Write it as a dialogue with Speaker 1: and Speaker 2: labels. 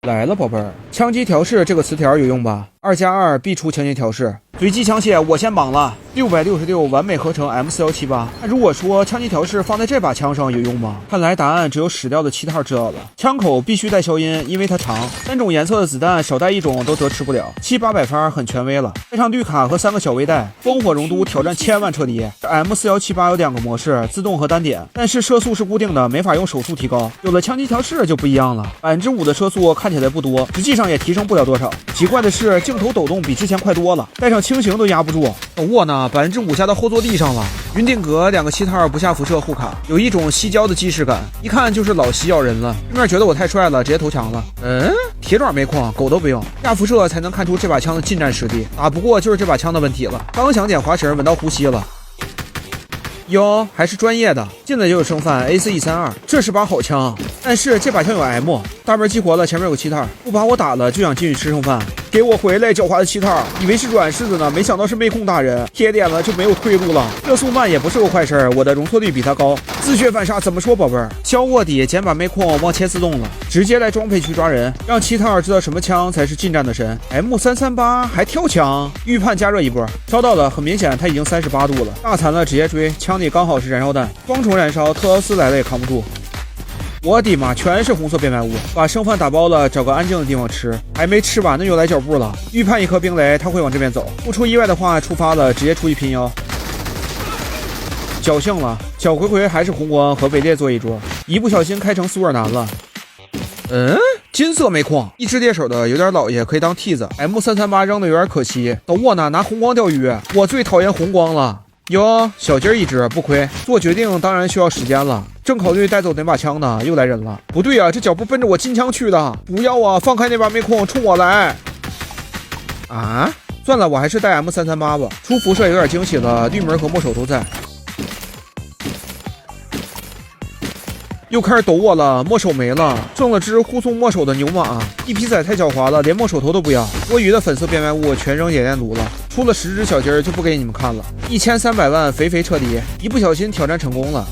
Speaker 1: 来了，宝贝儿，枪击调试这个词条有用吧？2+2必出枪击调试。随机枪械我先绑了，666完美合成 M4178。那如果说枪击调试放在这把枪上有用吗？看来答案只有死掉的7号知道了。枪口必须带消音，因为它长，3种颜色的子弹少带一种都得吃不了。700-800发很权威了，配上绿卡和3个小微弹，烽火熔都挑战1000万彻底。M4178有2个模式，自动和单点，但是射速是固定的，没法用手速提高。有了枪击调试就不一样了，5%的射速看起来不多，实际上也提升不了多少。奇怪的是，镜头抖动比之前快多了，带上轻型都压不住。我呢，5%下到后坐地上了。云顶格2个7套不下辐射护卡，有一种西郊的既视感，一看就是老西咬人了。对面觉得我太帅了，直接投降了。铁爪没矿，狗都不用，下辐射才能看出这把枪的近战实力。打不过就是这把枪的问题了。刚想捡滑绳，闻到呼吸了。哟，还是专业的，进来就有生饭 AC-132，这是把好枪。但是这把枪有 M， 大门激活了，前面有个7套，不把我打了就想进去吃剩饭。给我回来，狡猾的7套！以为是软式的呢，没想到是妹控大人，贴点了就没有退路了。热速慢也不是个坏事，我的容错率比他高。自血反杀怎么说，宝贝儿？小卧底捡把妹控往前自动了，直接来装配区抓人，让7套知道什么枪才是近战的神。M338还跳枪，预判加热一波，烧到了，很明显他已经38度了，大残了直接追，枪里刚好是燃烧弹，双重燃烧，特劳斯来了也扛不住。我的妈，全是红色变卖物，把剩饭打包了，找个安静的地方吃。还没吃完呢，又来脚步了。预判一颗冰雷，他会往这边走。不出意外的话，出发了，直接出一拼腰。侥幸了，小回回还是红光和伪劣做一桌，一不小心开成苏尔南了。金色煤矿，一只猎手的有点老爷，可以当替子。M338扔的有点可惜。等我呢，拿红光钓鱼，我最讨厌红光了。哟，小鸡儿一只不亏，做决定当然需要时间了。正考虑带走哪把枪呢，又来人了。不对啊，这脚步奔着我金枪去的，不要啊！放开那把煤矿，冲我来！啊，算了，我还是带 M338吧。出辐射有点惊喜了，绿门和墨手都在。又开始抖我了，墨手没了，剩了只护送墨手的牛马。一匹仔太狡猾了，连墨手头都不要，多余的粉色变卖物全扔冶炼炉了。出了10只小鸡儿就不给你们看了，1300万肥肥彻底，一不小心挑战成功了。